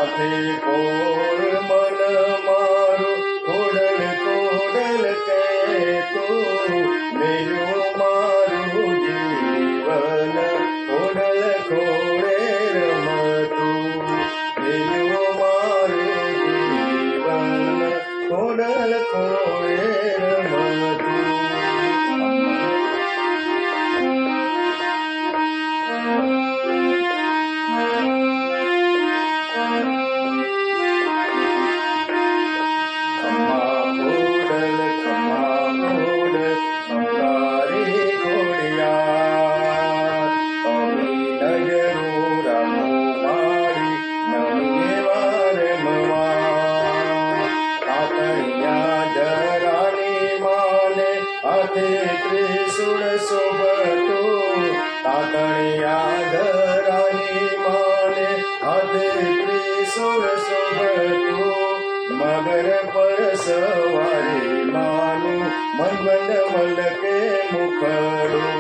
સાથે કોર મન મારું ખોડલ ખોડલ કહેતું મેરું મારું જીવન ખોડલ ખોડે રમતું મેરું મારું જીવન ખોડલ ખોડે રમતું. ત્રિશુળ શોભતું તાતણિયા ધરાની માને હાથે ત્રિશુળ શોભતું મગર પર સવારી માનું મંગલ મલકે મુખડું.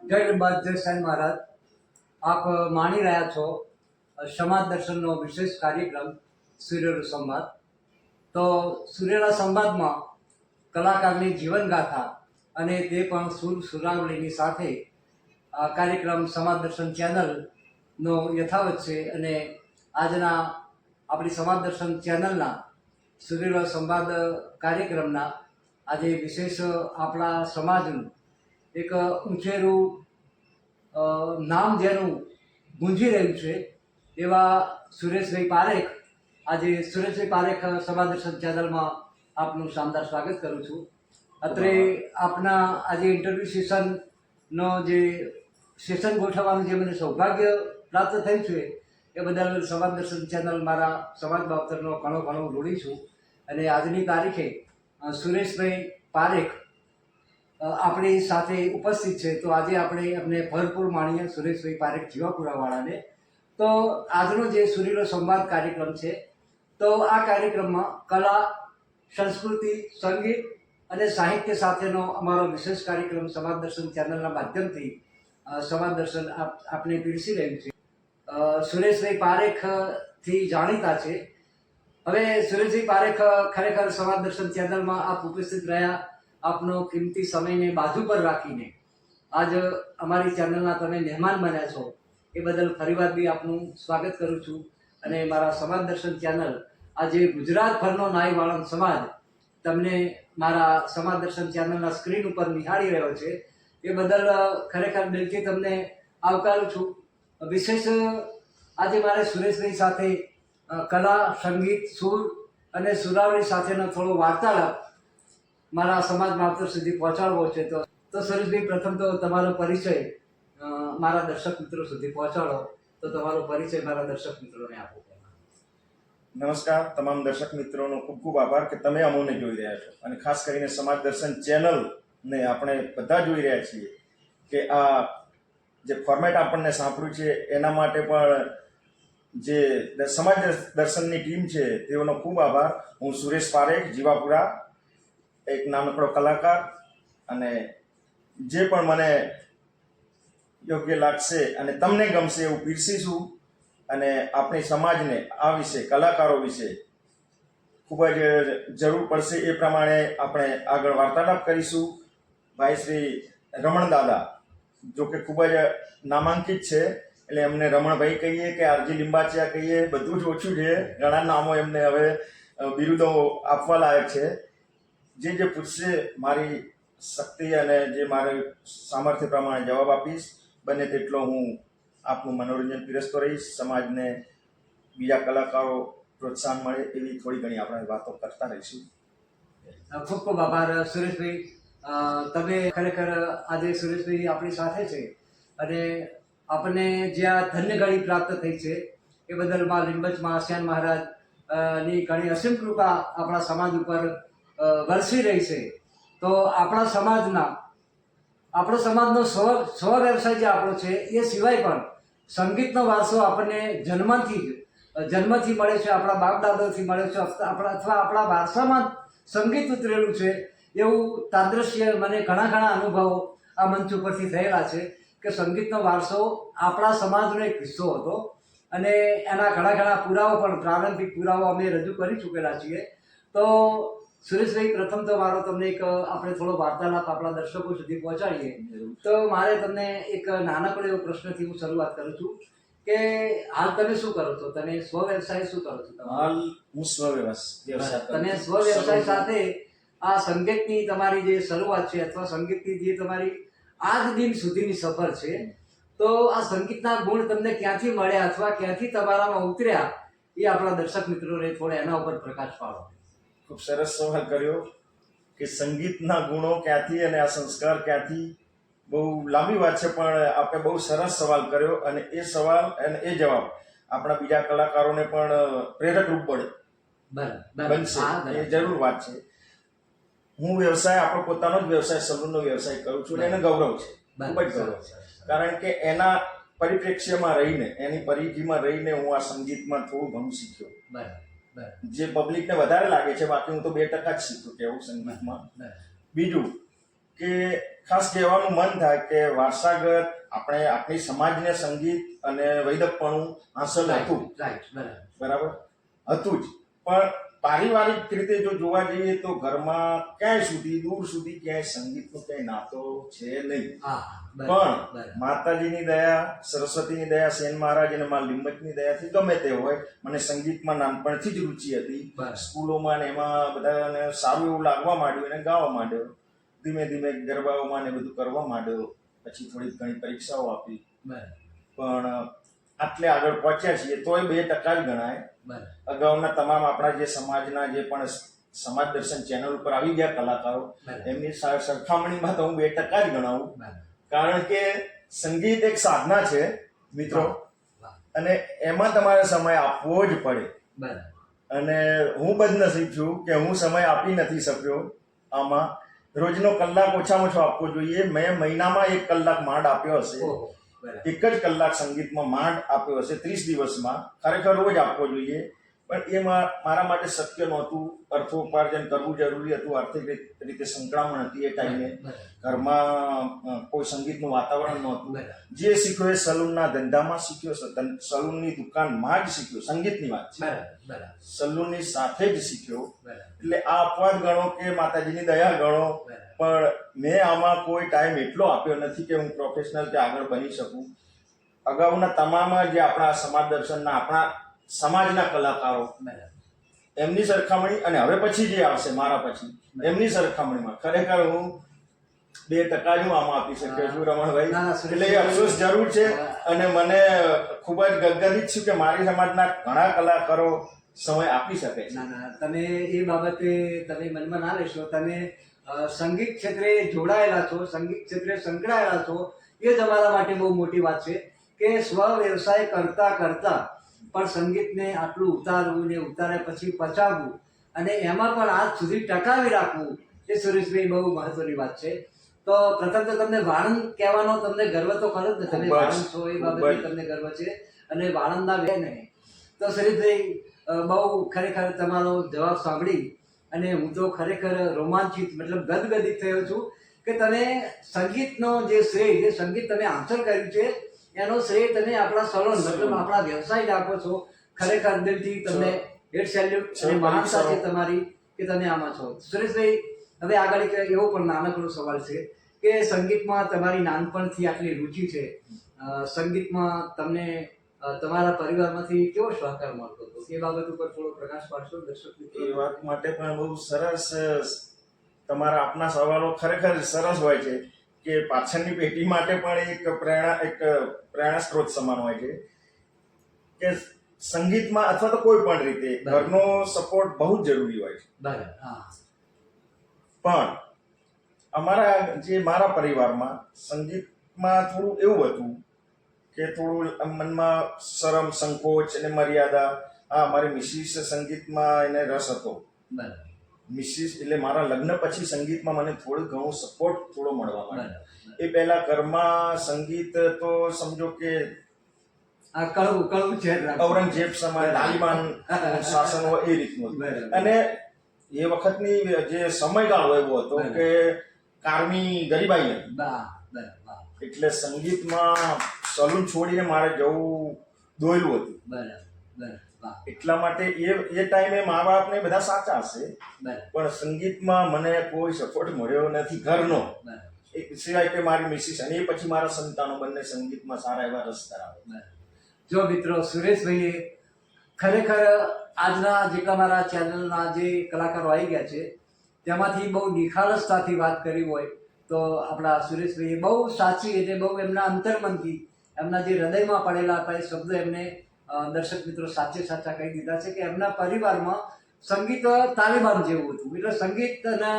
જય બાદ જય સાંઈ મહારાજ. આપ માણી રહ્યા છો સમાજ દર્શનનો વિશેષ કાર્યક્રમ સૂર્યનો સંવાદ. તો સૂર્યના સંવાદમાં કલાકારની જીવનગાથા અને તે પણ સુર સુરાવલીની સાથે આ કાર્યક્રમ સમાજ દર્શન ચેનલનો યથાવત છે. અને આજના આપણી સમાજ દર્શન ચેનલના સૂર્યનો સંવાદ કાર્યક્રમના આજે વિશેષ આપણા સમાજનું એક ઊંચેરું નામ જેનું ગુંજી રહ્યું છે એવા સુરેશભાઈ પારેખ, આજે સુરેશભાઈ પારેખ સમાજ દર્શન ચેનલમાં આપનું શાનદાર સ્વાગત કરું છું. અત્રે આપના આજે ઇન્ટરવ્યૂ સેશનનો જે સેશન ગોઠવવાનું જે મને સૌભાગ્ય પ્રાપ્ત થયું છે એ બદલ સમાજ દર્શન ચેનલ મારા સમાજ બાબતનો ઘણો ઘણો ઋણી છું. અને આજની તારીખે સુરેશભાઈ પારેખ આપણી સાથે ઉપસ્થિત છે. તો આજે આપણે એમને ભરપૂર માણીએ સુરેશભાઈ પારેખ જીવાપુરાવાળાને. તો આજનો જે સૂર્યનો સંવાદ કાર્યક્રમ છે તો આ કાર્યક્રમમાં કલા, સંસ્કૃતિ, સંગીત અને સાહિત્ય સાથેનો અમારો વિશેષ કાર્યક્રમ સમાજ દર્શન ચેનલના માધ્યમથી સમાજ દર્શન આપને પીરસી રહ્યું છે. સુરેશભાઈ પારેખથી જાણીતા છે. હવે સુરેશભાઈ પારેખ ખરેખર સમાજ દર્શન ચેનલમાં આપ ઉપસ્થિત રહ્યા, આપનો કિંમતી સમયને બાજુ પર રાખીને આજ અમારી ચેનલના તમે મહેમાન બન્યા છો એ બદલ ફરીવાર બી આપનું સ્વાગત કરું છું. અને મારા સમાજ દર્શન ચેનલ આજે ગુજરાતભરનો નાઈ વાળંદ સમાજ તમને મારા સમાજ દર્શન ચેનલના સ્ક્રીન ઉપર નિહાળી રહ્યો છે એ બદલ ખરેખર દિલથી તમને આવકારું છું. વિશેષ આજે મારે સુરેશભાઈ સાથે કલા, સંગીત, સુર અને સુરાવલી સાથેનો થોડો વાર્તાલાપ મારા સમાજ માવતર સુધી પહોંચાડવો છે. તો સુરેશભાઈ, પ્રથમ તો તમારો પરિચય મારા દર્શક મિત્રો સુધી પહોંચાડો. તો તમારો પરિચય મારા દર્શક મિત્રોને આપો. નમસ્કાર તમામ દર્શક મિત્રોનો ખૂબ ખૂબ આભાર કે તમે અમોને જોઈ રહ્યા છો, અને ખાસ કરીને સમાજ દર્શન ચેનલને આપણે બધા જોઈ રહ્યા છીએ કે આ જે ફોર્મેટ આપણને સાંપડ્યું છે એના માટે પણ જે સમાજ દર્શનની ટીમ છે તેઓનો ખૂબ આભાર. હું સુરેશ પારેખ, જીવાપુરા, એક નાનકડો કલાકાર, અને જે પણ મને યોગ્ય લાગશે અને તમને ગમશે એવું પીરસીશું. અને આપણી સમાજને આ વિશે, કલાકારો વિશે ખૂબ જ જરૂર પડશે એ પ્રમાણે આપણે આગળ વાર્તાલાપ કરીશું. ભાઈ શ્રી રમણ દાદા, જો કે ખૂબ જ નામાંકિત છે એટલે એમને રમણભાઈ કહીએ કે આરજી લિંબાચિયા કહીએ, બધું જ ઓછું છે. ઘણા નામો એમને હવે બિરુદો આપવા લાયક છે. જે પૂછશે મારી શક્તિ અને જે મારે સામર્થ્ય પ્રમાણે જવાબ આપીશ. બને તેટલો હું આપનું મનોરંજન પીરસતો રહીશ. સમાજને બીજા કલાકારો પ્રોત્સાહન મળે એવી થોડી ઘણી આપણે વાતો કરતા રહીશું. ખૂબ ખૂબ આભાર સુરેશભાઈ. તમે ખરેખર આજે સુરેશભાઈ આપણી સાથે છે અને આપણને જે આ ધન્ય ઘડી પ્રાપ્ત થઈ છે એ બદલ માં લીંબચ મહાશ્યાન મહારાજ ની ઘણી અસીમ કૃપા આપણા સમાજ ઉપર વરસી રહી છે. તો આપણા સમાજનો સ્વ વ્યવસાય જે આપણો છે એ સિવાય પણ સંગીતનો વારસો આપણને જન્મથી મળે છે, આપણા બાપ દાદાથી મળે છે, અથવા આપણા વારસામાં સંગીત ઉતરેલું છે એવું તાદ્રશ્ય મને ઘણા અનુભવો આ મંચ ઉપરથી થયેલા છે કે સંગીતનો વારસો આપણા સમાજનો એક હિસ્સો હતો. અને એના ઘણા ઘણા પુરાવો પણ પ્રારંભિક પુરાવો અમે રજૂ કરી ચૂકેલા છીએ. તો સુરેશભાઈ, પ્રથમ તો મારો તમને એક આપણે થોડો વાર્તાલાપ આપણા દર્શકો સુધી પહોંચાડીએ. તો મારે તમને એક નાનકડો એવો પ્રશ્નથી હું શરૂઆત કરું છું કે હાલ તમે શું કરો છો? તમે સ્વ વ્યવસાય શું કરો છો? હાલ હું વ્યવસાય તમે સ્વ વ્યવસાય સાથે આ સંગીતની તમારી જે શરૂઆત છે અથવા સંગીતની જે તમારી આજ દિન સુધીની સફર છે, તો આ સંગીતના ગુણ તમને ક્યાંથી મળ્યા અથવા ક્યાંથી તમારામાં ઉતર્યા, એ આપણા દર્શક મિત્રોને થોડા એના ઉપર પ્રકાશ પાડો. ખૂબ સરસ સવાલ કર્યો કે સંગીતના ગુણો ક્યાંથી અને આ સંસ્કાર ક્યાંથી. બહુ લાંબી વાત છે, પણ આપણે બહુ સરસ સવાલ કર્યો અને એ સવાલ અને એ જવાબ આપણા બીજા કલાકારોને પણ પ્રેરક રૂપ બનશે. એ જરૂર વાત છે. હું વ્યવસાય, આપણો પોતાનો જ વ્યવસાય, સલૂનનો વ્યવસાય કરું છું અને એને ગૌરવ છે, ખૂબ જ ગૌરવ છે. કારણ કે એના પરિપ્રેક્ષ્યમાં રહીને, એની પરિધિમાં રહીને હું આ સંગીતમાં થોડું ઘણું શીખ્યો. જે પબ્લિકને વધારે લાગે છે, બાકી હું તો 2% જ શીખ્યું કેવું સંગીતમાં. બીજું કે ખાસ કહેવાનું મન થાય કે વારસાગત આપણે આપણી સમાજને સંગીત અને વૈદકપણું હાંસલ હતું, બરાબર હતું જ, પણ પારિવારિક રીતે જો જોવા જઈએ તો ઘરમાં ક્યાંય સુધી દૂર સુધી ક્યાંય સંગીતનો ક્યાંય નાતો છે નહીં. પણ માતાજીની દયા, સરસ્વતીની દયા, સેન મહારાજ અને મા લીંબચની દયાથી ગમે તે હોય, મને સંગીતમાં નાનપણથી જ રુચિ હતી. સ્કૂલોમાં ને એમાં બધાને સારું એવું લાગવા માંડ્યું અને ગાવા માંડ્યો. ધીમે ધીમે ગરબાઓમાં ને બધું કરવા માંડ્યો. પછી થોડીક ઘણી પરીક્ષાઓ આપી, પણ આટલે આગળ પહોંચ્યા છીએ તોય 2% જ ગણાય. અગાઉના તમામ આપણા જે સમાજના જે પણ સમાજ દર્શન ચેનલ ઉપર આવી ગયા કલાકારો, એમની સરખામણીમાં તો હું 2% જ ગણાવું. કારણ કે સંગીત એક સાધના છે મિત્રો, અને એમાં તમારે સમય આપવો જ પડે. અને હું બદનસીબ છું કે હું સમય આપી નથી શક્યો આમાં. રોજનો કલાક ઓછામાં ઓછો આપવો જોઈએ. મેં મહિનામાં 1 કલાક માંડ આપ્યો હશે, 1 જ કલાક સંગીતમાં માંડ આપ્યો હશે 30 દિવસમાં. ખરેખર રોજ આપવો જોઈએ, પણ એ મારા માટે શક્ય નહોતું. અર્થોપાર્જન કરવું જરૂરી હતું, આર્થિક રીતે સંકળામણ હતી એ ટાઈમે. ઘરમાં કોઈ સંગીતનું વાતાવરણ નહોતું. જે શીખ્યો એ સલૂનના ધંધામાં શીખ્યો, સલૂનની દુકાનમાં જ શીખ્યો. સંગીતની વાત છે, સલૂનની સાથે જ શીખ્યો. એટલે આ અપવાદ ગણો કે માતાજીની દયા ગણો, પણ મેં આમાં કોઈ ટાઈમ એટલો આપ્યો નથી કે હું પ્રોફેશનલ કે આગળ બની શકું. અગાઉના તમામ જે આપણા સમાજ દર્શનના, આપણા સમાજના કલાકારો, એમની સરખામણી અને હવે પછી જે આવશે મારા પછી, એમની સરખામણીમાં ખરેખર હું 2% જ હું આમાં આપી શક્યો છું રમણભાઈ. એટલે એ અફસોસ જરૂર છે. અને મને ખૂબ જ ગદગદિત છું કે મારી સમાજના ઘણા કલાકારો સમય આપી શકે છે. તમે એ બાબતે તમે મનમાં ના લેશો. તમે સંગીત ક્ષેત્રે જોડાયેલા છો, સંગીત ક્ષેત્રે સંકળાયેલા છો, એ જ અમારા માટે બહુ મોટી વાત છે કે સ્વ વ્યવસાય કરતા કરતા પણ સંગીતને આટલું ઉતારવું ને ઉતાર્યા પછી પચાવવું અને એમાં પણ આજ સુધી ટકાવી રાખવું, એ સુરેશભાઈ બહુ મહત્વની વાત છે. તો પ્રથમ તો તમને વાળંદ કહેવાનો તમને ગર્વ તો ખરો જ ને, તમે વાળંદ છો એ બાબતે તમને ગર્વ છે. અને વાળંદના બે નહીં તો સુરેશભાઈ બહુ ખરેખર તમારો જવાબ સાંભળી અને હું તો ખરેખર રોમાંચિત, મતલબ ગદગદિત થયો છું કે તમે સંગીતનો જે શ્રેય, જે સંગીત તમે હાંસલ કર્યું છે એનો શ્રેય તમે આપણા સલોન, મતલબ આપણા વ્યવસાયને આપો છો. ખરેખર દિલથી તમને હેડ સેલ્યુટ અને મહાનતા છે તમારી કે તમે આમાં છો. સુરેશભાઈ, હવે આગળ એક એવો પણ નાનકડો સવાલ છે કે સંગીતમાં તમારી નાનપણથી આટલી રુચિ છે, સંગીતમાં તમને તમારા પરિવારમાંથી કેવો સહકાર મળતો હતો, એ બાબત ઉપર થોડો પ્રકાશ પાડશો દર્શક મિત્રો? એ વાત માટે પણ બહુ સરસ તમારા આપના સવાલો ખરેખર સરસ હોય છે કે પાછળની પેઢી માટે પણ એક પ્રેરણા સ્ત્રોત સમાન હોય છે કે સંગીતમાં અથવા તો કોઈ પણ રીતે ઘરનો સપોર્ટ બહુ જ જરૂરી હોય છે. પણ મારા પરિવારમાં સંગીતમાં થોડું એવું હતું કે થોડું મનમાં શરમ, સંકોચ અને મર્યાદા. મારી મિસિસ સંગીતમાં એને રસ હતો. મિસિસ એટલે મારા લગ્ન પછી સંગીતમાં મને થોડું ઘણું સપોર્ટ થોડો મળવા માંડ્યો. એ પહેલા ઘરમાં સંગીત તો સમજો કે ઔરંગઝેબ સમાન તાલિબાન શાસન હોય એ રીતનું. અને એ વખતની જે સમયગાળો એવો હતો કે કારમી ગરીબાઈ હતી. એટલે સંગીતમાં સલૂન છોડીને મારે જવું દોયલું હતું. બરાબર બરાબર વાહ એટલા માટે એ ટાઈમે મા બાપને બધા સાચા હશે, બરાબર પણ સંગીતમાં મને કોઈ સપોર્ટ મળ્યો નથી ઘરનો. બરાબર એ સિવાય કે મારી મિસિસ અને એ પછી મારા સંતાનો બંને સંગીતમાં સારા એવા રસ ધરાવે. બરાબર. જો મિત્રો, સુરેશભાઈએ ખરેખર આજના જેટલા મારા ચેનલના જે કલાકારો આવી ગયા છે તેમાંથી બહુ નિખાલસતાથી વાત કરી હોય તો આપણા સુરેશભાઈએ બહુ સાચી એટલે બહુ એમના અંતર્મનથી એમના જે હૃદયમાં પડેલા હતા એ શબ્દો એમને દર્શક મિત્રો સાચે સાચા કહી દીધા છે કે એમના પરિવારમાં સંગીત તાલિબાન જેવું હતું. એટલે સંગીત અને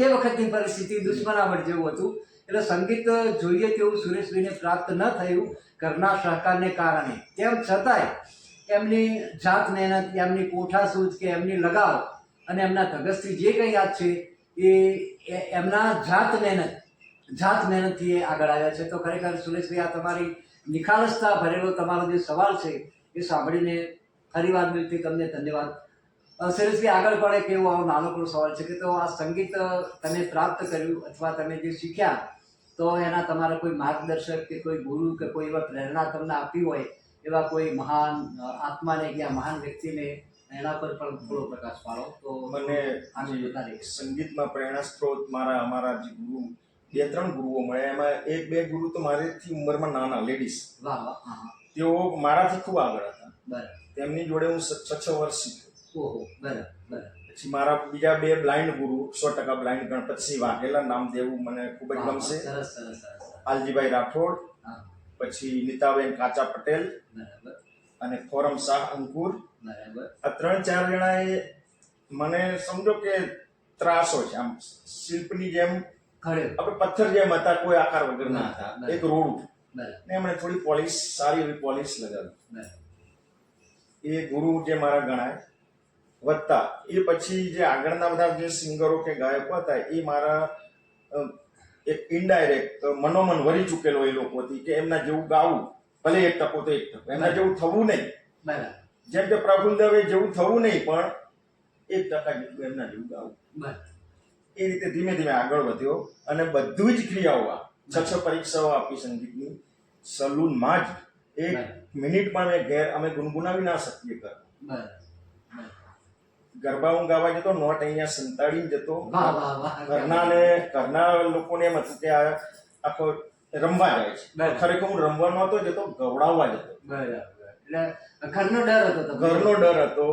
એ વખતની પરિસ્થિતિ દુશ્મનાવટ જેવું હતું. એટલે સંગીત જોઈએ તેવું સુરેશભાઈને પ્રાપ્ત ન થયું ઘરના સહકારને કારણે. તેમ છતાંય એમની જાત મહેનત, એમની કોઠાસૂઝ કે એમની લગાવ અને એમના ધગસથી જે કંઈ યાદ છે એ એમના જાત મહેનતથી એ આગળ આવ્યા છે. તો ખરેખર સુરેશભાઈ, આ તમારી નિખાલસતા ભરેલો તમારો જે સવાલ છે એ સાંભળીને ફરીવાર દિલથી તમને ધન્યવાદ. સુરેશભાઈ, આગળ પડે કે એવો આવો નાનકડો સવાલ છે કે તો આ સંગીત તમે પ્રાપ્ત કર્યું અથવા તમે જે શીખ્યા તો એના તમારા કોઈ માર્ગદર્શક કે કોઈ ગુરુ કે કોઈ એવા પ્રેરણા તમને આપી હોય એવા કોઈ મહાન આત્માને કે મહાન વ્યક્તિને એના પર પણ થોડો પ્રકાશ પાડો તો મને આને વધારે સંગીતમાં પ્રેરણા સ્ત્રોત અમારા જે ગુરુ 2-3 ગુરુઓ મળ્યા, એમાં 1-2 ગુરુ તો મારેથી ઉંમરમાં નાના લેડીઝ, વાહ વાહ હા તેઓ મારાથી ખૂબ આગળ હતા. બરાબર તેમની જોડે હું 6 વર્ષ શીખ્યો. ઓહો બરાબર બરાબર પછી મારા બીજા 2 બ્લાઇન્ડ ગુરુ 100% બ્લાઇન્ડ ગણપતસિંહ વાઘેલા, નામ દેવું મને ખૂબ જ ગમશે, સરસ સરસ સરસ આલજીભાઈ રાઠોડ, હા પછી નીતાબેન કાચા પટેલ બરાબર અને ખોરમ શાહ અંકુર. બરાબર આ 3-4 જણાએ મને સમજો કે ત્રાસો છે, આમ શિલ્પની જેમ ખડે આપણે પથ્થર જેમ હતા, કોઈ આકાર વગરના હતા, એક રોડ બરાબર ને એમણે થોડી પોલિશ, સારી એવી પોલિશ લગાવી. બરાબર એ ગુરુ જે મારા ગણાય વધતા. એ પછી જે આગળના બધા જે સિંગરો કે ગાયકો હતા એ મારા એક ઇનડાયરેક્ટ મનોમન વળી ચૂકેલો એ લોકોથી કે એમના જેવું ગાવું, ભલે 1 ટકો તો 1 ટકો, એમના જેવું થવું નહીં. બરાબર જેમ કે પ્રફુલ્લ દવે જેવું થવું નહીં, પણ 1% જેટલું એમના જેવું ગાવું. બરાબર એ રીતે ધીમે ધીમે આગળ વધ્યો અને બધું જ ક્રિયાઓ આ 6 પરીક્ષાઓ આપી સંગીતની સલૂનમાં જ. 1 મિનિટમાં મેં ઘેર અમે ગુનગુનાવી ના શકીએ ઘર. બરાબર ગરબા હું ગાવા જતો, નોટ અહીંયા સંતાડીને જતો. વાહ વાહ વાહ ઘરના લોકોને એમ હતું કે આ આખો રમવા જાય છે. બરાબર. ખરેખર હું રમવા નહોતો જતો, ગવડાવવા જતો. બરાબર એટલે ઘરનો ડર હતો તમને? ઘરનો ડર હતો,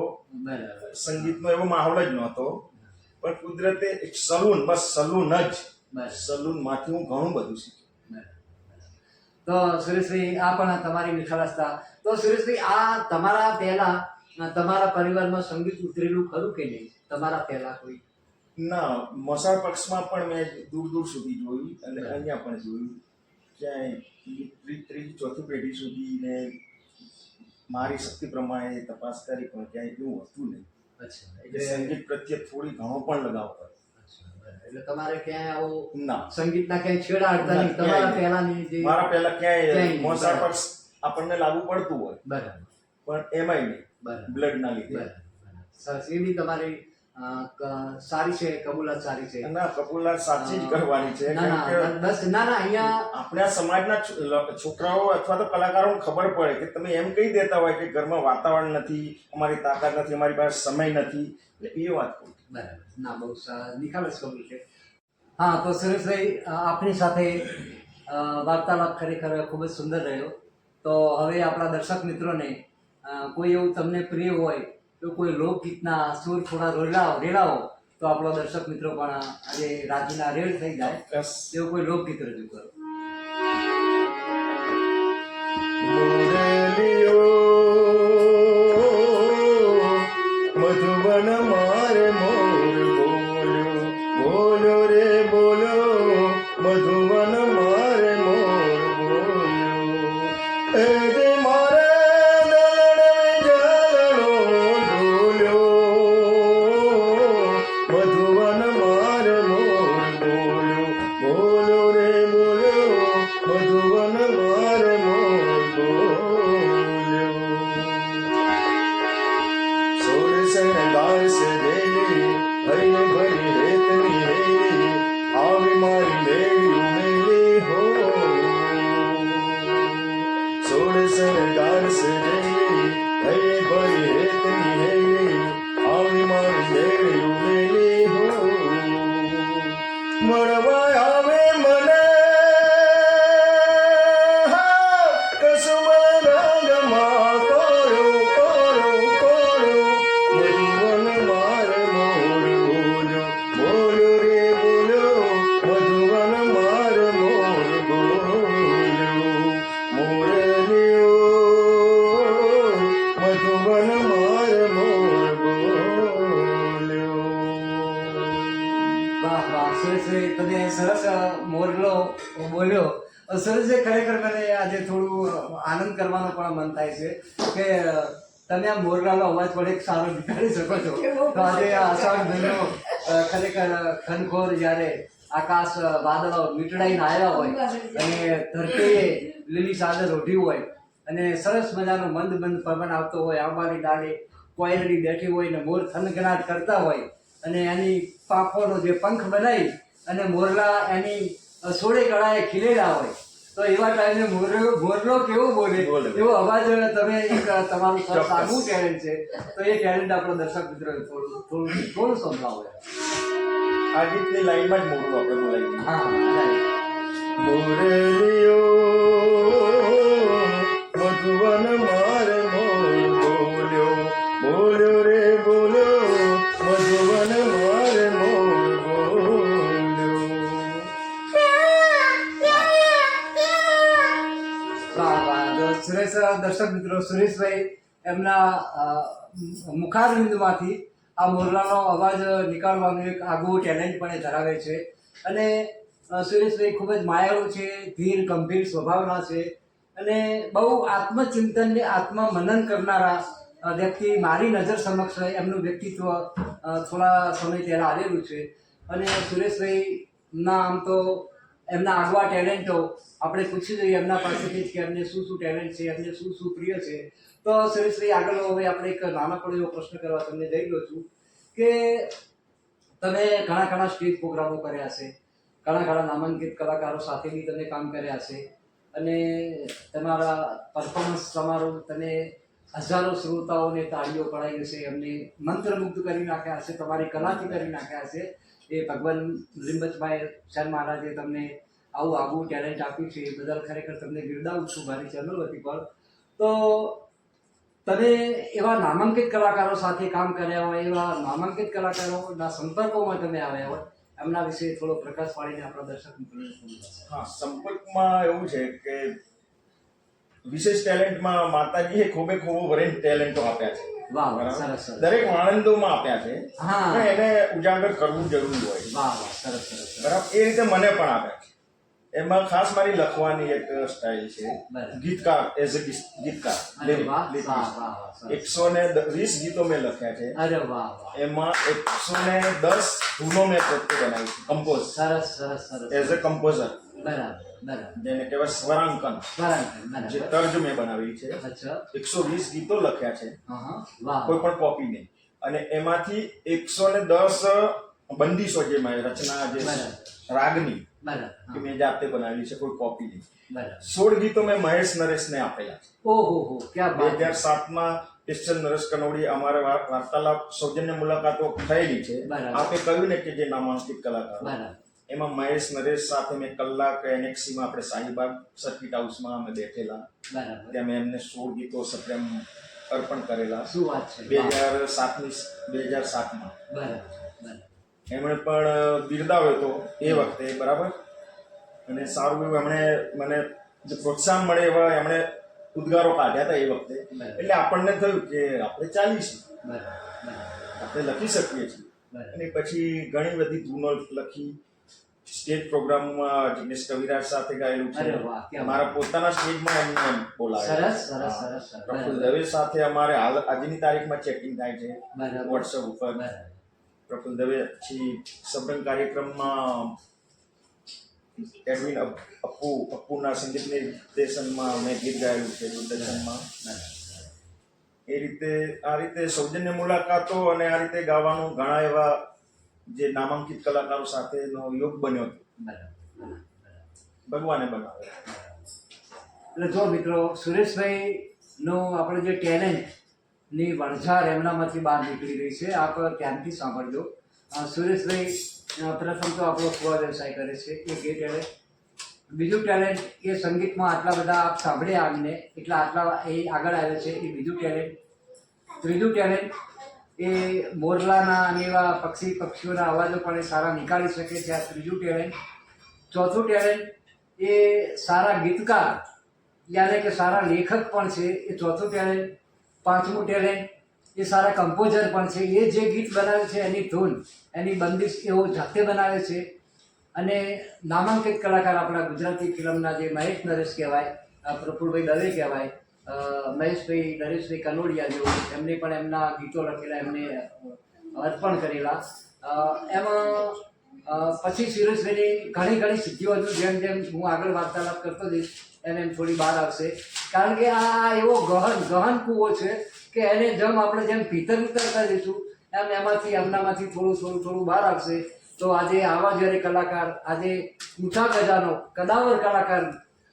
બરાબર સંગીતનો એવો માહોલ જ નહોતો, પણ કુદરતે એક સલૂન, બસ સલૂન જ, બરાબર સલૂનમાંથી હું ઘણું બધું શીખ્યો. તો સુરેશભાઈ, આ પણ તમારી નિખાલસતા. તો સુરેશભાઈ, આ તમારા પહેલા તમારા પરિવારમાં સંગીત ઉતરેલું ખરું કે નહીં? તમારા પહેલા કોઈ? ના, મસાળ પક્ષમાં પણ મેં દૂર દૂર સુધી જોયું અને અહીંયા પણ જોયું. ક્યાંય 3-4 પેઢી સુધી ને મારી શક્તિ પ્રમાણે તપાસ કરી, પણ ક્યાંય એવું હતું નહીં. અચ્છા એટલે સંગીત પ્રત્યે થોડી ઘણો પણ લગાવ હતો. એટલે તમારે ક્યાંય આવું ના, સંગીતના ક્યાંય છેડા અડતા નહીં? તમારા પહેલાની જે મારા પહેલા ક્યાંય ક્યાંય મસાળ નહીં. પક્ષ આપણને લાગુ પડતું હોય, બરાબર પણ એમાંય નહીં, બરાબર બ્લડના લીધે. બરાબર સરસ. એ બી તમારી સારી છે, કબૂલાત સારી છે. ના, કબૂલાત સાચી જ કરવાની છે. ના કારણ કે ના બસ ના ના અહીંયા આપણા સમાજના છોકરાઓ અથવા તો કલાકારોને ખબર પડે કે તમે એમ કહી દેતા હોય કે ઘરમાં વાતાવરણ નથી, અમારી તાકાત નથી, અમારી પાસે સમય નથી, એટલે એ વાત કહું. બરાબર ના, બહુ નિખાલસ કબૂલ છે. હા, તો સુરેશભાઈ, આપની સાથે વાર્તાલાપ ખરેખર ખૂબ જ સુંદર રહ્યો. તો હવે આપણા દર્શક મિત્રોને કોઈ એવું તમને પ્રિય હોય તો કોઈ લોકગીતના સુર થોડા રેલાવો તો આપણો દર્શક મિત્રો પણ આજે રાજીના રેડ થઈ જાય એવું કોઈ લોકગીત રજૂ કરો. મધુવન મારે મોર બોલ્યો, બોલ્યો રે બોલ્યો, મધુવન મારે મોર બોલ્યો. એ દે મારે દલણ જલણો ડોલ્યો, મધુવન મારે મોર બોલ્યો, બોલ્યો રે બોલ્યો, મધુવન મારે મોર બોલ્યો. બોલ્યો. સુરેશભાઈ, ખરેખર મને આજે થોડું આનંદ કરવાનો પણ મન થાય છે કે તમે આ મોરલાનો અવાજ પણ એક સારો નીકાળી શકો છો. તો આજે આ અષાઢ મહિનો ખરેખર ખનખોર જ્યારે આકાશ વાદળો મીટડાઈને આવ્યા હોય અને ધરતીએ લીલી ચાદર ઓઢી હોય અને સરસ મજાનો મંદ મંદ પવન આવતો હોય, આંબાની ડાળે કોયલડી બેઠી હોય ને મોર થનગનાટ કરતા હોય અને એની પાંખોનો જે પંખ બનાવી અને મોરલા એની સોળે કળાએ ખીલેલા હોય, તો એવા ટાઈમે મોરલો કેવો બોલે એવો અવાજ તમે એક તમારું સરસ આગવું ટેલેન્ટ છે. તો એ ટેલેન્ટ આપણા દર્શક મિત્રો થોડું સમજાવો. આ ગીતની લાઈનમાં જ મોરલું આપણે બોલાવીએ. હા, મોરલિયો મધુવન મારે મોર બોલ્યો, બોલ્યો રે બોલ્યો મધુવન મારે મોર બોલ્યો. સુરેશ દર્શક મિત્રો, સુરેશભાઈ એમના મુખારવિંદમાંથી આ મોરલાનો અવાજ નીકાળવાનું એક આગવું ટેલેન્ટ પણ એ ધરાવે છે. અને સુરેશભાઈ ખૂબ જ માયાળુ છે, ધીર ગંભીર સ્વભાવના છે અને બહુ આત્મચિંતન ને આત્મમનન કરનારા વ્યક્તિ મારી નજર સમક્ષ એમનું વ્યક્તિત્વ થોડા સમય પહેલાં આવેલું છે. અને સુરેશભાઈના આમ તો એમના આગવા ટેલેન્ટો આપણે પૂછી જોઈએ એમના પાસેથી જ કે એમને શું ટેલેન્ટ છે, એમને શું પ્રિય છે. તો સુરેશભાઈ, આગળ હવે આપણે એક નાનકડો એવો પ્રશ્ન કરવા તમને જઈ રહ્યો છું કે તમે ઘણા સ્ટેજ પ્રોગ્રામો કર્યા છે, ઘણા નામાંકિત કલાકારો સાથે બી તમે કામ કર્યા છે અને તમારા પરફોર્મન્સ તમારું તમે હજારો શ્રોતાઓને તાળીઓ પડાવી હશે, એમને મંત્રમુગ્ધ કરી નાખ્યા હશે, તમારી કલાથી કરી નાખ્યા હશે. એ ભગવાન લીંબચભાઈ શર મહારાજે તમને આવું આગવું ટેલેન્ટ આપ્યું છે, એ બદલ ખરેખર તમને બિરદાવું છું મારી ચેનલ વતી પર. તો તમે એવા નામાંકિત કલાકારો સાથે કામ કર્યા હોય, એવા નામાંકિત કલાકારોના સંપર્કોમાં તમે આવ્યા હોય, એમના વિશે થોડો પ્રકાશ પાડીને આપણા દર્શક મિત્રોને સમજાવો. હા, સંપર્કમાં એવું છે કે વિશેષ ટેલેન્ટમાં માતાજીએ ખૂબે વરેણ ટેલેન્ટો આપ્યા છે. વાહ, બરાબર. સરસ. દરેક આનંદોમાં આપ્યા છે હા. અને એને ઉજાગર કરવું જરૂરી હોય. વાહ, સરસ. બરાબર. એ રીતે મને પણ આપ્યા છે. એમાં ખાસ મારી લખવાની એક સ્ટાઇલ છે, ગીતકાર એઝ અ ગીતકાર. 120 ગીતો મેં લખ્યા છે. અરે વાહ. એમાં 110 ધૂનો મેં પોતે બનાવી છે, કમ્પોઝ. સરસ. As a composer. બરાબર. જેને કહેવાય સ્વરાંકન, જે તર્જ મેં બનાવી છે. 120 ગીતો લખ્યા છે, કોઈ પણ કોપી નહીં. અને એમાંથી 110 બંદીશો જે મેં રચના જે રાગની મેં જાતે બનાવેલી છે, કોઈ કોપી નહીં. 16 ગીતો મેં મહેશ નરેશને આપેલા છે. ઓહો, ક્યાં બાત. 2007માં ક્રિશ્ચન નરેશ કનોડી અમારે વાર્તાલાપ સૌજન્ય મુલાકાતો થયેલી છે. આપે કહ્યું ને કે જે નામાંકિત કલાકારો, એમાં મહેશ નરેશ સાથે મેં કલાક એનેક્સીમાં આપણે શાહીબાગ સર્કિટ હાઉસમાં અમે બેઠેલા. ત્યાં મેં એમને 16 ગીતો સપ્રેમ અર્પણ કરેલા. શું વાત છે. 2007માં એમણે પણ બિરદાવ્યો હતો એ વખતે. બરાબર. અને સારું એવું એમણે મને જે પ્રોત્સાહન મળે એવા એમણે ઉદ્ગારો કાઢ્યા હતા એ વખતે. એટલે આપણને થયું કે આપણે ચાલીશું, આપણે લખી શકીએ છીએ. અને પછી ઘણી બધી ધૂનો લખી. સ્ટેજ પ્રોગ્રામમાં જિગ્નેશ કવિરાજ સાથે ગાયેલું છે. મારા પોતાના સ્ટેજમાં એમને બોલાવ્યા. પ્રફુલ્લ દવે સાથે અમારે આજની તારીખમાં ચેકિંગ થાય છે વોટ્સએપ ઉપર. પ્રફુલ્લ દવે પછી સબરંગ કાર્યક્રમમાં એડવિન અપ્પુના સંગીત નિર્દેશનમાં મેં ગીત ગાયેલું છે દૂરદર્શનમાં. એ રીતે આ રીતે સૌજન્ય મુલાકાતો અને આ રીતે ગાવાનું ઘણા એવા જે નામાંકિત કલાકારો સાથેનો યોગ બન્યો હતો. ભગવાને બનાવે. એટલે જો મિત્રો, સુરેશભાઈનો આપણે જે ટેલેન્ટની વણઝાર એમનામાંથી બહાર નીકળી રહી છે, આપ ધ્યાનથી સાંભળજો. સુરેશભાઈ પ્રથમ તો આપણો સ્વ વ્યવસાય કરે છે, એ ટેલેન્ટ. બીજું ટેલેન્ટ એ સંગીતમાં આટલા બધા આપ સાંભળ્યા આવીને એટલે આટલા એ આગળ આવે છે, એ બીજું ટેલેન્ટ. ત્રીજું ટેલેન્ટ એ મોરલાના અને એવા પક્ષીઓના અવાજો પણ એ સારા નીકાળી શકે છે, આ ત્રીજું ટેલેન્ટ. ચોથું ટેલેન્ટ એ સારા ગીતકાર યાને કે સારા લેખક પણ છે, એ ચોથું ટેલેન્ટ. પાંચમું ટેલેન્ટ એ સારા કમ્પોઝર પણ છે, એ જે ગીત બનાવે છે એની ધૂન એની બંદિશ એવો જાતે બનાવે છે. અને નામાંકિત કલાકાર આપણા ગુજરાતી ફિલ્મના જે મહેશ નરેશ કહેવાય, પ્રફુલભાઈ દવે કહેવાય, મહેશભાઈ નરેશભાઈ કનોડિયા જેવું, એમને પણ એમના ગીતો લખેલા, એમને અર્પણ કરેલા. એમાં પછી સુરેશભાઈની ઘણી ઘણી સિદ્ધિઓ હજુ જેમ જેમ હું આગળ વાર્તાલાપ કરતો જઈશ એમ થોડી બહાર આવશે. કારણ કે આ એવો ગહન કૂવો છે કે એને જેમ આપણે જેમ ભીતર ઉતરતા જઈશું એમ એમનામાંથી થોડું બહાર આવશે. તો આજે આવા જ્યારે કલાકાર, આજે ઊંચા ગજાનો કદાવર કલાકાર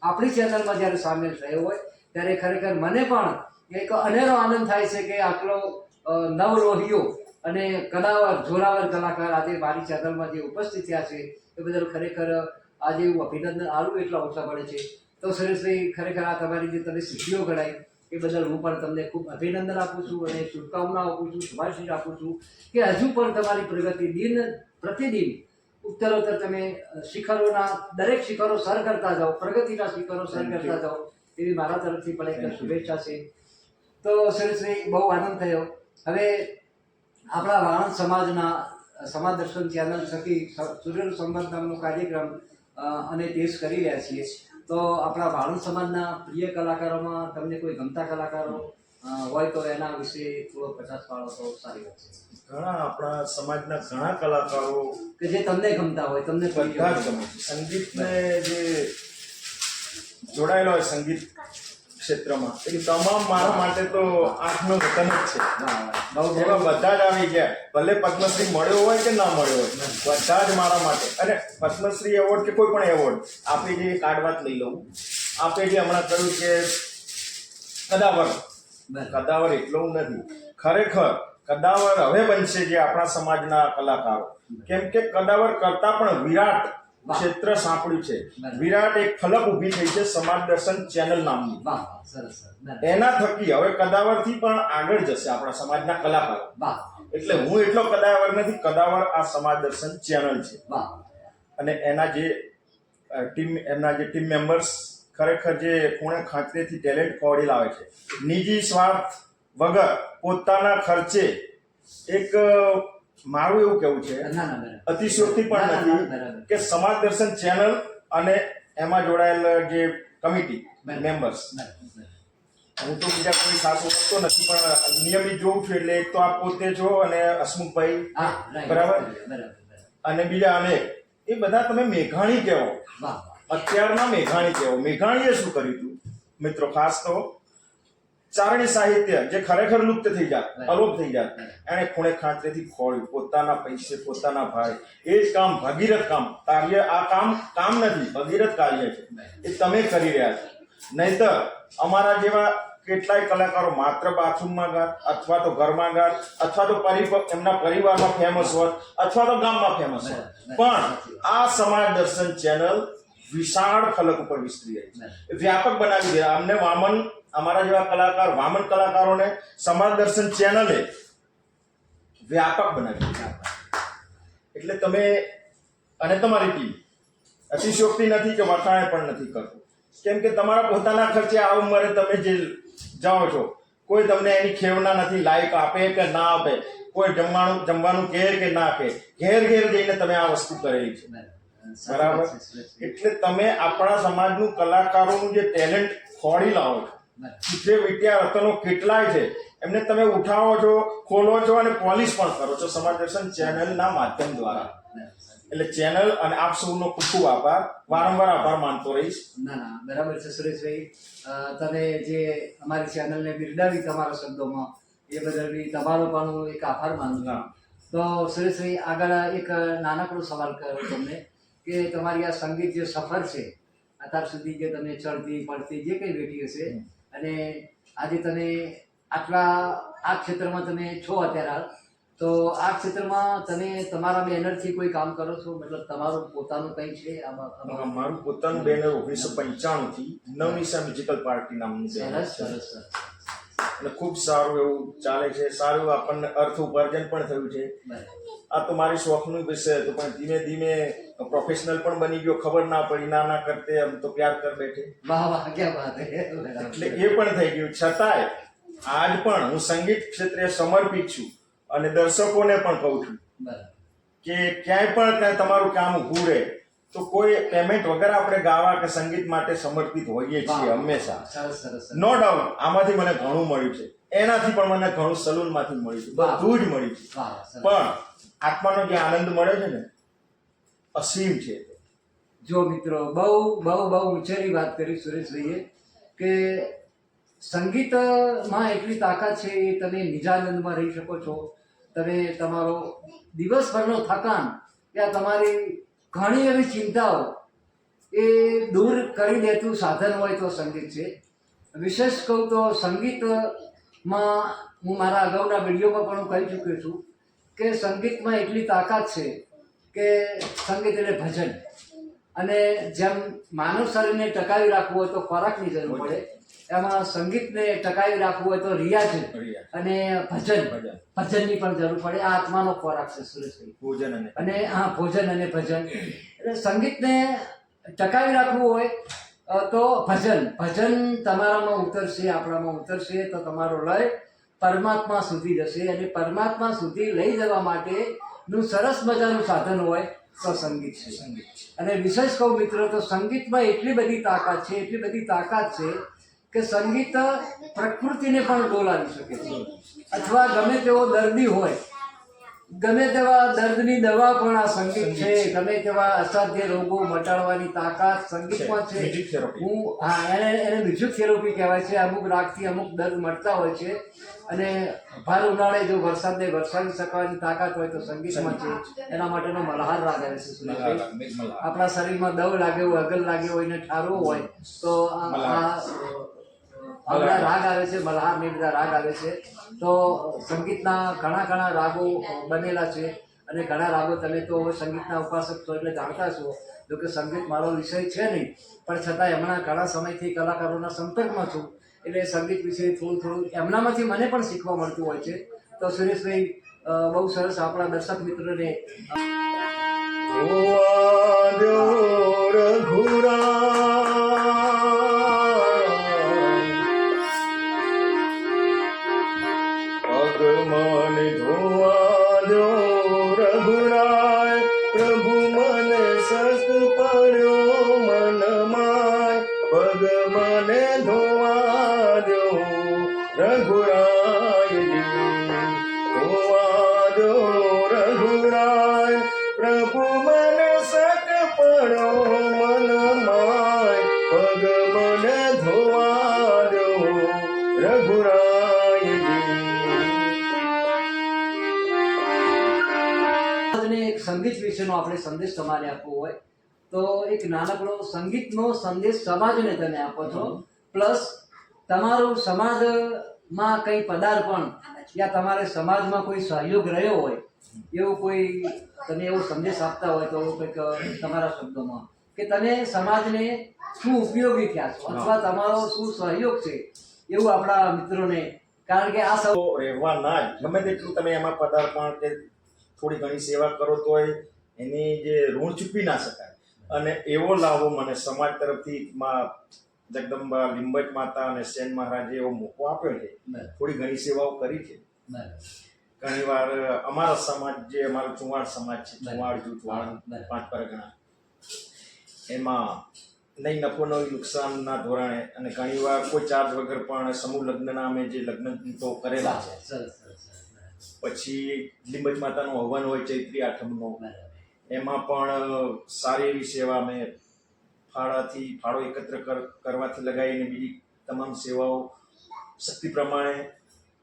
આપણી ચેનલમાં જ્યારે સામેલ થયો હોય ત્યારે ખરેખર મને પણ એક અનેરો આનંદ થાય છે કે આટલો નવલોહીઓ અને કદાવર જોરાવર કલાકાર આજે મારી ચેનલમાં જે ઉપસ્થિત થયા છે એ બદલ ખરેખર આજે હું અભિનંદન આલું એટલા ઓછા પડે છે. તો સુરેશભાઈ, ખરેખર આ તમારી જે તમે સિદ્ધિઓ ગણાઈ એ બદલ હું પણ તમને ખૂબ અભિનંદન આપું છું અને શુભકામનાઓ આપું છું, શુભાશીષ આપું છું કે હજુ પણ તમારી પ્રગતિ દિન પ્રતિદિન ઉત્તરોત્તર તમે દરેક શિખરો સર કરતા જાઓ, પ્રગતિના શિખરો સર કરતા જાઓ એવી મારા તરફથી પણ એક શુભેચ્છા છે. તો સુરેશભાઈ, બહુ આનંદ થયો. હવે આપણા વાણંદ સમાજના સમાજ દર્શન ચેનલ થકી સૂર્યનો સંબંધ નામનો કાર્યક્રમ અને ટેસ્ટ કરી રહ્યા છીએ. તો આપણા વાણંદ સમાજના પ્રિય કલાકારોમાં તમને કોઈ ગમતા કલાકારો હોય તો એના વિશે થોડો પ્રકાશ પાડો તો સારી વાત છે. ઘણા આપણા સમાજના ઘણા કલાકારો કે જે તમને ગમતા હોય, તમને બધા જ ગમે છે. સંગીતને જે જોડાયેલો હોય સંગીત ક્ષેત્રમાં એ તમામ મારા માટે તો આંખનો વતન જ છે. એવા બધા જ આવી ગયા, ભલે પદ્મશ્રી મળ્યો હોય કે ના મળ્યો હોય, બધા જ મારા માટે. અને પદ્મશ્રી એવોર્ડ કે કોઈ પણ એવોર્ડ આપણે જે કાર્ડ વાત લઈ લઉં, આપણે જે હમણાં કહ્યું કે કદાવર એટલો નથી, ખરેખર કદાવર હવે બનશે જે આપણા સમાજના કલાકારો. કેમ કે કદાવર કરતા પણ વિરાટ ક્ષેત્ર સાંપડ્યું છે. વિરાટ એક ફલક ઊભી થઈ છે સમાજ દર્શન ચેનલ નામની. એના થકી હવે કદાવરથી પણ આગળ જશે આપણા સમાજના કલાકારો. એટલે હું એટલો કદાવર નથી, કદાવર આ સમાજ દર્શન ચેનલ છે. અને એના જે ટીમ મેમ્બર્સ ખરેખર જે ખૂણે ખાંચરેથી ટેલેન્ટ ખોડી લાવે છે, નિજી સ્વાર્થ વગર પોતાના ખર્ચે. એક મારું એવું કેવું છે, અતિશયોક્તિ પણ નથી, કે સમાજ દર્શન ચેનલ અને એમાં જોડાયેલ જે કમિટી મેમ્બર્સ, હું તો બીજા કોઈ ખાસ ઓળખતો નથી પણ નિયમિત જોઉં છું. એટલે એક તો આપ પોતે છો અને હસમુખભાઈ, બરાબર, અને બીજા અમે, એ બધા તમે મેઘાણી કહેવો, અત્યારના મેઘાણી કહેવો. મેઘાણીએ શું કર્યું હતું મિત્રો? ખાસ તો ચારણી સાહિત્ય જે ખરેખર લુપ્ત થઈ જાત, અલોપ થઈ જાત, એને ખૂણે ખાંચરેથી ખોળ્યું, પોતાના પૈસે, પોતાના ભાઈ. એ જ કામ, ભગીરથ કામ, કાર્ય. આ કામ નથી, ભગીરથ કાર્ય છે. એ તમે કરી રહ્યા છો. નહીતર અમારા જેવા કેટલાય કલાકારો માત્ર બાથરૂમમાં ગાત, અથવા તો ઘરમાં ગાત, અથવા તો એમના પરિવારમાં ફેમસ હોત, અથવા તો ગામમાં ફેમસ હોત. પણ આ સમાજ દર્શન ચેનલ વિશાળ ફલક ઉપર વિસ્તરી રહી છે, વ્યાપક બનાવી દે. અમને અમારા જેવા કલાકાર, વામન કલાકારોને સમાજ દર્શન ચેનલે વ્યાપક બનાવી દીધા. એટલે તમે અને તમારી ટીમ અતિશયોક્તિ નથી કે વખાણે પણ નથી કરતું. કેમ કે તમારા પોતાના ખર્ચે આ ઉંમરે તમે જે જાઓ છો, કોઈ તમને એની ખેવના નથી, લાયક આપે કે ના આપે, કોઈ જમવાનું કહે કે ના કહે, ઘેર જઈને તમે આ વસ્તુ કરેલી છે, બરાબર. એટલે તમે આપણા સમાજનું કલાકારોનું જે ટેલેન્ટ ખોડી લાવો છો, જે વિદ્યા રત્નો કેટલાય છે એમને તમે ઉઠાવો છો, ખોલો છો અને પોલિશ પણ કરો છો સમાજ દર્શન ચેનલના માધ્યમ દ્વારા. એટલે ચેનલ અને આપ સૌનો ખૂબ ખૂબ આભાર, વારંવાર આભાર માનતો રહીશ. ના, બરાબર છે સુરેશભાઈ. તમે જે અમારી ચેનલને બિરદાવી તમારા શબ્દોમાં, એ બદલ બી તમારો પણ હું એક આભાર માનું છું. તો સુરેશભાઈ, આગળ એક નાનકડો સવાલ કર્યો તમને કે તમારી આ સંગીત જે સફર છે અત્યાર સુધી, જે તમે ચડતી પડતી જે કંઈ બેઠી હશે, અને આજે તમે આ ક્ષેત્રમાં તમે છો અત્યારે, તો આ ક્ષેત્રમાં તમે તમારા બેનરથી કોઈ કામ કરો છો? મતલબ તમારું પોતાનું કંઈ છે? મારું પોતાનું બેનર 1995 થી નવનિશા મ્યુઝિકલ પાર્ટી નામનું બેનર છે, અને ખૂબ સારું એવું ચાલે છે. સારું આપણને અર્થ ઉપાર્જન પણ થયું છે. આ તો મારી શોખનું વિષય હતું, પણ ધીમે ધીમે પ્રોફેશનલ પણ બની ગયો. ખબર ના પડી, ના કરતે હમ તો પ્યાર કર બેઠે. એટલે એ પણ થઈ ગયું. છતાંય આજ પણ હું સંગીત ક્ષેત્રે સમર્પિત છું અને દર્શકોને પણ કહું છું કે ક્યાંય પણ તમારું કામ ઊભું રહે તો કોઈ પેમેન્ટ વગર આપણે ગાવા કે સંગીત માટે સમર્પિત હોઈએ છીએ હંમેશા. સરસ સરસ સરસ. નો ડાઉટ આમાંથી મને ઘણું મળ્યું છે, એનાથી પણ મને ઘણું સલૂનમાંથી મળ્યું છે, બધું જ મળ્યું છે. વાહ, સરસ. પણ આત્માનો જે આનંદ મળ્યો છે ને અસીમ છે. જો મિત્રો બહુ બહુ બહુ ઊંચેની વાત કરી સુરેશભાઈએ કે સંગીતમાં એટલી તાકાત છે એ તમે નિજાનંદમાં રહી શકો છો. તમે તમારો દિવસભરનો થકાન યા તમારી ઘણી એવી ચિંતાઓ એ દૂર કરી દેતું સાધન હોય તો સંગીત છે. વિશેષ કહું તો સંગીતમાં હું મારા અગાઉના વિડીયોમાં પણ હું કહી ચૂક્યો છું કે સંગીતમાં એટલી તાકાત છે કે સંગીત એટલે ભજન. અને જેમ માનવ શરીરને ટકાવી રાખવું હોય તો ખોરાકની જરૂર પડે, એમાં સંગીતને ટકાવી રાખવું હોય તો રિયાઝ અને ભજનની પણ જરૂર પડે. આ આત્માનો ખોરાક છે સુરેશભાઈ, ભોજન અને હા, ભોજન અને ભજન. એટલે સંગીતને ટકાવી રાખવું હોય તો ભજન તમારામાં ઉતરશે, આપણામાં ઉતરશે તો તમારો લય પરમાત્મા સુધી જશે. અને પરમાત્મા સુધી લઈ જવા માટેનું સરસ મજાનું સાધન હોય તો સંગીત છે. અને વિશેષ કહું મિત્રો તો સંગીતમાં એટલી બધી તાકાત છે, એટલી બધી તાકાત છે કે સંગીત પ્રકૃતિને પણ ડોલાવી શકે છે. અથવા ગમે તેવો દર્દી હોય, ગમે તેવા દર્દની દવા પણ આ સંગીત છે. ગમે તેવા અસાધ્ય રોગો મટાડવાની તાકાત સંગીતમાં છે. એને મ્યુઝિક થેરાપી કહેવાય છે. અમુક રાગથી અમુક દર્દ મળતા હોય છે. અને ભર ઉનાળે જો વરસાદને વરસાવી શકવાની તાકાત હોય તો સંગીતમાં છે. એના માટેનો મલ્હાર રાગ આવે છે સુરેશભાઈ. આપણા શરીરમાં દવ લાગ્યો હોય, અગલ લાગ્યો હોય ને ઠારવો હોય તો આપણા રાગ આવે છે, મલ્હાર ને બધા રાગ આવે છે. તો સંગીતના ઘણા ઘણા રાગો બનેલા છે. અને ઘણા રાગો તમે તો સંગીતના ઉપાસક છો એટલે જાણતા છો. જો કે સંગીત મારો વિષય છે નહીં, પણ છતાં હમણાં ઘણા સમયથી કલાકારોના સંપર્કમાં છું એટલે સંગીત વિશે થોડું થોડું એમનામાંથી મને પણ શીખવા મળતું હોય છે. તો સુરેશભાઈ બહુ સરસ આપણા દર્શક મિત્રોને પ્રભુ મને સત પડ્યો મનમાય, પગ મને ધોવા દો રઘુરાયજી, ધોવા દો રઘુરાય. પ્રભુ મને સત પડ્યો મનમાય, પગ મને ધોવા દો રઘુરાયજી. એક સંગીત વિશેનો આપણે સંદેશ તમારે આપવો હોય તો એક નાનકડો સંગીતનો સંદેશ સમાજને તમે આપો છો. પ્લસ તમારું સમાજમાં કંઈ પદાર્પણ યા તમારે સમાજમાં કોઈ સહયોગ રહ્યો હોય એવું કોઈ તમે એવો સંદેશ આપતા હોય તો કંઈક તમારા શબ્દોમાં કે તમે સમાજને શું ઉપયોગી થયા છો અથવા તમારો શું સહયોગ છે એવું આપણા મિત્રોને. કારણ કે આ સૌ રહેવા ના જ ગમે તેટલું તમે એમાં પદાર્પણ કે થોડી ઘણી સેવા કરો તો એની જે ઋણ ચૂકવી ના શકાય. અને એવો લાવો મને સમાજ તરફથી જગદંબા લીંબચ માતા અને સેન મહારાજે એવો મોકો આપ્યો છે. થોડી ઘણી સેવાઓ કરી છે. ઘણી વાર અમારા સમાજ જે અમારો ચુવાડ સમાજ છે, ચુવાડ જૂથ વાળા 5 પરગણા, એમાં નહીં નફો નહીં નુકસાનના ધોરણે અને ઘણી વાર કોઈ ચાર્જ વગર પણ સમૂહ લગ્નના અમે જે લગ્ન તો કરેલા છે. પછી લીંબચ માતાનું હવન હોય ચૈત્રી આઠમનો, એમાં પણ સારી એવી સેવા અમે ફાળો એકત્ર કરવાથી લગાવીને બીજી તમામ સેવાઓ શક્તિ પ્રમાણે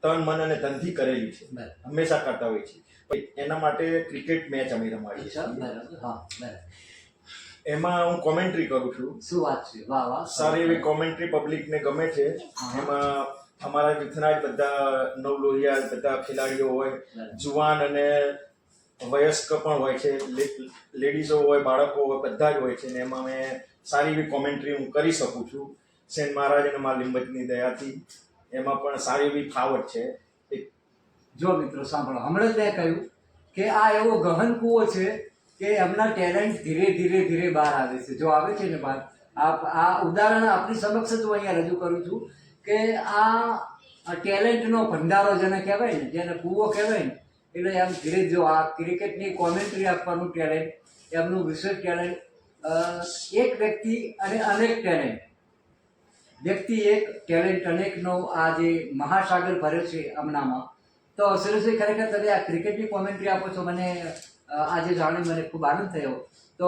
તન મન અને ધનથી કરેલી છે, હંમેશા કરતા હોય છે. એના માટે ક્રિકેટ મેચ અમે રમાડીએ છીએ. એમાં હું કોમેન્ટ્રી કરું છું. શું વાત છે, વાહ વાહ. સારી એવી કોમેન્ટ્રી પબ્લિકને ગમે છે. એમાં અમારા જૂથના જ બધા નવલોહિયા બધા ખેલાડીઓ હોય, જુવાન અને વયસ્ક પણ હોય છે, લેડીઝો હોય, બાળકો હોય, બધા જ હોય છે. ને એમાં મેં સારી એવી કોમેન્ટ્રી હું કરી શકું છું સેન મહારાજ અને મા લીંબચની દયાથી. એમાં પણ સારી એવી ફાવટ છે. જો મિત્રો સાંભળો, હમણાં જ મેં કહ્યું કે આ એવો ગહન કૂવો છે કે એમના ટેલેન્ટ ધીરે ધીરે ધીરે બહાર આવે છે. જો આવે છે ને બહાર, આ ઉદાહરણ આપણી સમક્ષ જ હું અહીંયા રજૂ કરું છું કે આ ટેલેન્ટનો ભંડારો જેને કહેવાય ને, જેને કૂવો કહેવાય ને, એટલે એમ ધીરે જો આ ક્રિકેટની કોમેન્ટ્રી આપવાનું ટેલેન્ટ, એમનું વિશેષ ટેલેન્ટ અ, એક વ્યક્તિ અને અનેક ટેલેન્ટ, વ્યક્તિ એક ટેલેન્ટ અનેકનો આ જે મહાસાગર ભર્યો છે હમણાંમાં. તો સુરેશભાઈ, ખરેખર તમે આ ક્રિકેટની કોમેન્ટ્રી આપો છો, મને આજે જાણી મને ખૂબ આનંદ થયો. તો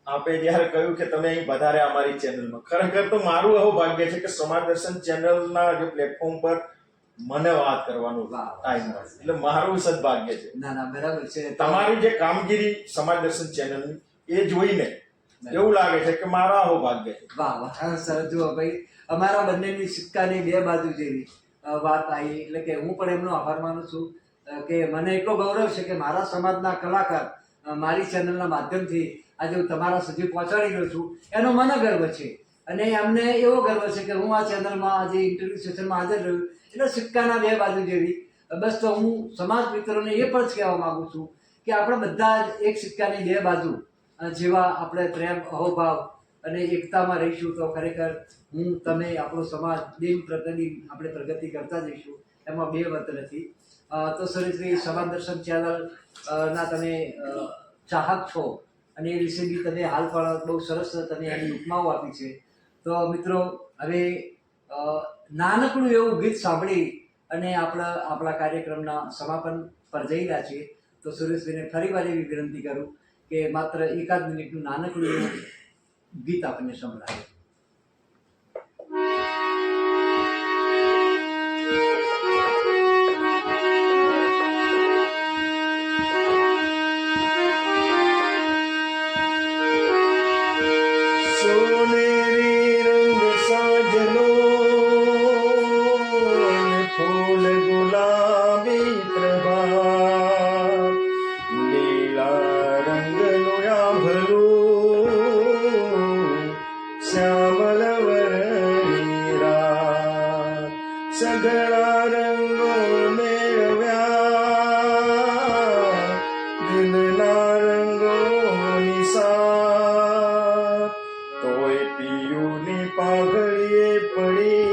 આપે જ્યારે કહ્યું કે તમે અહીં વધારે અમારી ચેનલમાં, ખરેખર તો મારું એવું ભાગ્ય છે કે સમાજ દર્શન ચેનલના જે પ્લેટફોર્મ પર મને વાત કરવાનો વાહ. ટાઈમ મળે, એટલે મારું સદભાગ્ય છે. ના ના, બરાબર છે. તમારી જે કામગીરી સમાજ દર્શન ચેનલની એ જોઈને એવું લાગે છે કે મારા આવું ભાગ્ય છે. વાહ વાહ, સરસ. જુઓ ભાઈ, અમારા બંનેની સિક્કાની બે બાજુ જેવી વાત આવી, એટલે કે હું પણ એમનો આભાર માનું છું કે મને એટલો ગૌરવ છે કે મારા સમાજના કલાકાર મારી ચેનલના માધ્યમથી આજે હું તમારા સુધી પહોંચાડી રહ્યો છું, એનો મને ગર્વ છે. અને અમને એવો ગર્વ છે કે હું આ ચેનલમાં આજે ઇન્ટરવ્યુ સેશનમાં હાજર રહ્યો, એટલે સિક્કાના બે બાજુ જેવી. બસ, તો હું સમાજ મિત્રોને એ પણ જ કહેવા માંગુ છું કે આપણે બધા જ એક સિક્કાની બે બાજુ જેવા આપણે પ્રેમ, અહોભાવ અને એકતામાં રહીશું તો ખરેખર હું, તમે, આપણો સમાજ દિન પ્રતિદિન આપણે પ્રગતિ કરતા જઈશું, એમાં બે મત નથી. તો સુરેશભાઈ, સમાજ દર્શન ચેનલ ના તમે ચાહક છો અને એ વિશે બી તમે હાલ પણ બહુ સરસ તમે એની ઉપમાઓ આપી છે. તો મિત્રો, હવે નાનકડું એવું ગીત સાંભળી અને આપણા કાર્યક્રમના સમાપન પર જઈ રહ્યા છીએ. તો સુરેશભાઈને ફરી વાર એવી વિનંતી કરું કે માત્ર એકાદ મિનિટનું નાનકડું એવું ગીત આપણને સંભળાય. સોનેરી રંગ સાજનો ને ફૂલ ગુલાબી પ્રભાત, લીલા રંગનું આભલું શ્યામલ વરણી રાત, સઘળા રંગો મેળવ્યા દિલના રંગોની સાથ, તોય પિયુની પાઘડીએ પડી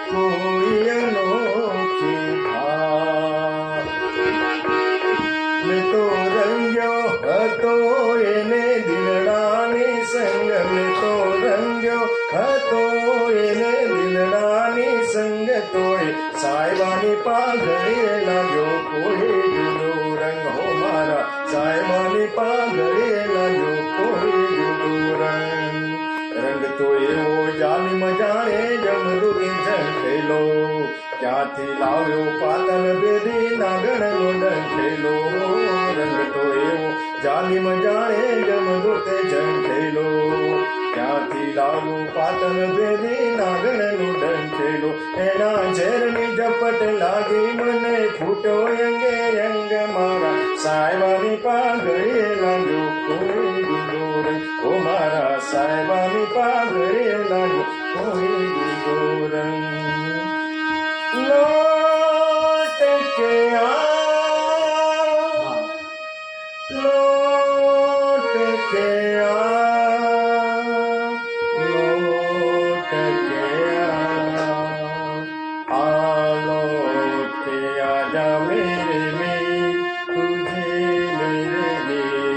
કોઈ અનોખી ભાત. મેં તો રંગ્યો હતો એને દિલડાની સંગ, મેં તો રંગ્યો હતો એને દિલડાની સંગ, તોય સાહેબાની પાઘડીએ લાગ્યો કોઈ જુદો રંગ. હો મારા સાહેબાની પાઘડીએ લાગ્યો કોઈ જુદો રંગ. રંગ તો એવો જાલિમ જાણે જમરૂખે ઝંખેલો, ક્યાંથી લાવ્યો પાતલ બેદી નાગણનો ડંખેલો. રંગ તો એવો જાલિમ જાણે જમરૂખે ઝંખેલો, ક્યાંથી લાવ્યો પાતલ બેદી નાગણનો ડંખેલો. એના ઝેરની ઝપટ લાગી મને ફૂટો અંગે અંગ, મારા સાહેબાની પાઘડીએ લાગ્યો કોઈ જુદો રંગ. ઓ મારા સાહેબાની પાઘડીએ લાગ્યો કોઈ જુદો રંગ. લોટ કે આ, લોટ કે આ, લોટ કે આ लौट के आजा मेरे में तुझे मेरे लिए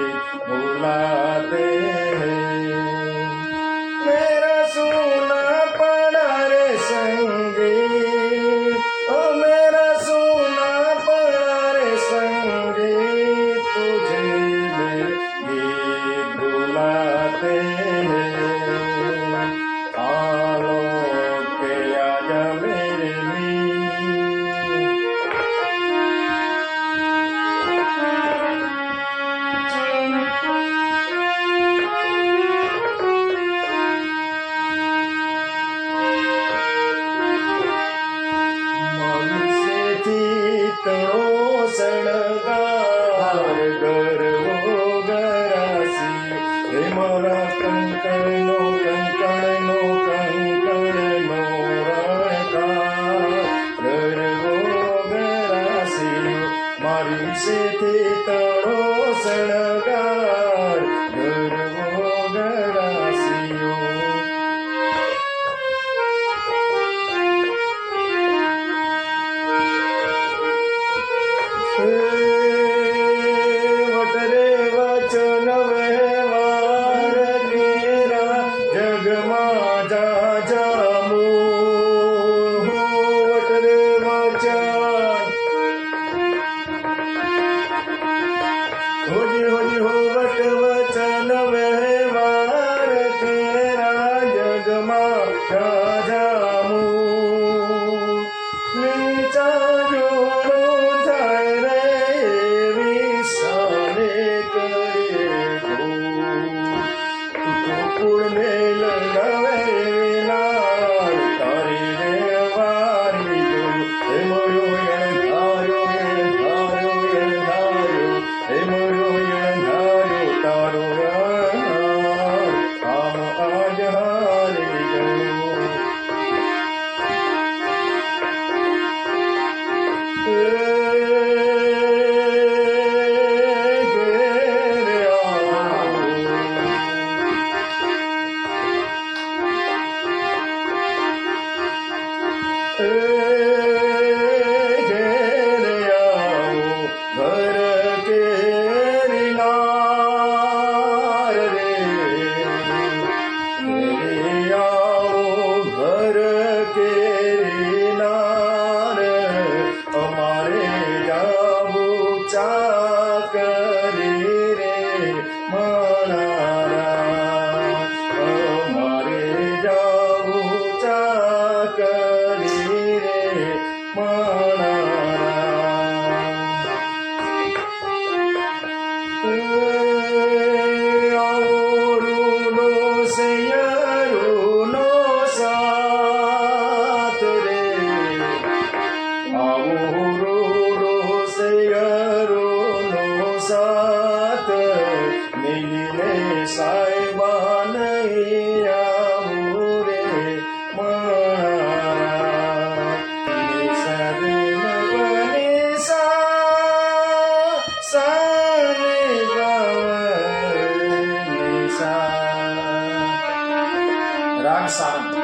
ચાજોડું થાય રે એવી સાને કરે કુળને લગાવે લાલ તારી રે વારી હે મળ્યો ધાર્યો હે મળ્યો તારો આમ આજ હારી ગયો રાગ સારંગ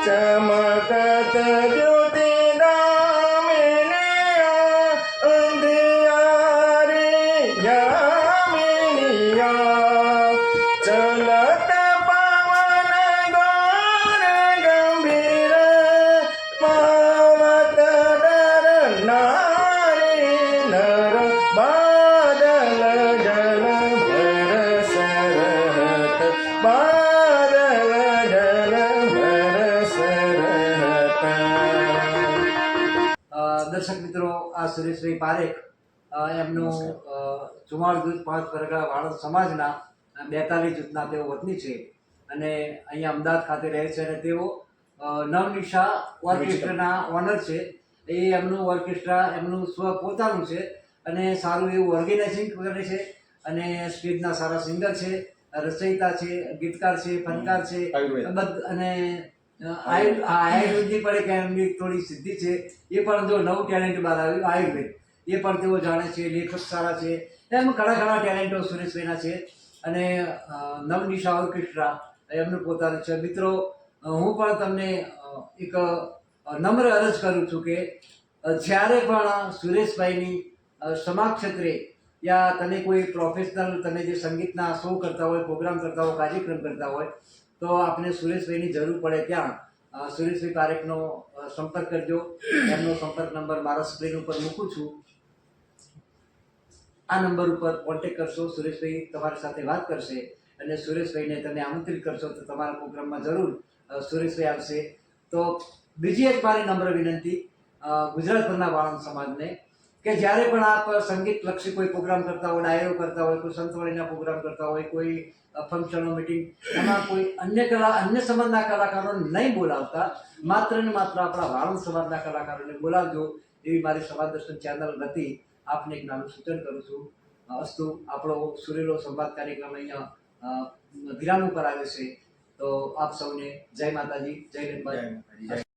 ચમકત જ્યોતિ દામિનિયા અંધિયારે યામિનિયા ચલત પવન ગૌર ગંભીર પાવત ડરનારી નર બાદલ જલ ભર સરહત બાદલ જલ ભર દર્શક મિત્રો, આ સુરેશભાઈ પારેખ એમનું 44 જૂથ 5 પરગણા વાળંદ સમાજના 42 જૂથના તેઓ વતની છે અને અહીંયા અમદાવાદ ખાતે રહે છે અને તેઓ નવનિશા ઓર્કેસ્ટ્રાના ઓનર છે. એ એમનું ઓર્કેસ્ટ્રા એમનું પોતાનું છે અને સારું એવું ઓર્ગેનાઇઝિંગ કરે છે અને સ્ટેજના સારા સિંગર છે, રચયિતા છે, ગીતકાર છે, ફનકાર છે અને આયુર્વેદની પણ એક એમની થોડી સિદ્ધિ છે. એ પણ જો નવું ટેલેન્ટ બહાર આવ્યું આયુર્વેદ, એ પણ તેઓ જાણે છે. લેખક સારા છે, એમ ઘણા ટેલેન્ટો સુરેશભાઈના છે અને નવનિશા ઓર્કેસ્ટ્રા એમનું પોતાનું છે. મિત્રો, હું પણ તમને એક નમ્ર અરજ કરું છું કે જ્યારે પણ સુરેશભાઈની સમાજ ક્ષેત્રે યા તમે કોઈ પ્રોફેશનલ તમે જે સંગીતના શો કરતા હોય, પ્રોગ્રામ કરતા હોય, કાર્યક્રમ કરતા હોય તો આપને સુરેશભાઈની જરૂર પડે ત્યાં સુરેશભાઈ પારેખનો સંપર્ક કરજો. એમનો સંપર્ક નંબર મારા સ્ક્રીન ઉપર મૂકું છું. આ નંબર ઉપર કોન્ટેક્ટ કરશો, સુરેશભાઈ તમારી સાથે વાત કરશે અને સુરેશભાઈને તમે આમંત્રિત કરશો તો તમારા પ્રોગ્રામમાં જરૂર સુરેશભાઈ આવશે. તો બીજી એક મારી નમ્ર વિનંતી ગુજરાતભરના વાળંદ સમાજને કે જ્યારે પણ આપ સંગીતલક્ષી કોઈ પ્રોગ્રામ કરતા હોય, ડાયરો કરતા હોય, કોઈ સંતવાણીના પ્રોગ્રામ કરતા હોય, કોઈ ફંક્શનો મિટિંગ, એમાં કોઈ અન્ય સમાજના કલાકારોને નહીં બોલાવતા, માત્ર ને માત્ર આપણા વાળંદ સમાજના કલાકારોને બોલાવજો એવી મારી સમાજ દર્શન ચેનલ વતી આપને એક નાનું સૂચન કરું છું. અસ્તુ આપણો સુરેલો સંવાદ કાર્યક્રમ અહીંયા વિરામ ઉપર આવે છે. તો આપ સૌને જય માતાજી, જય લેમ્બા.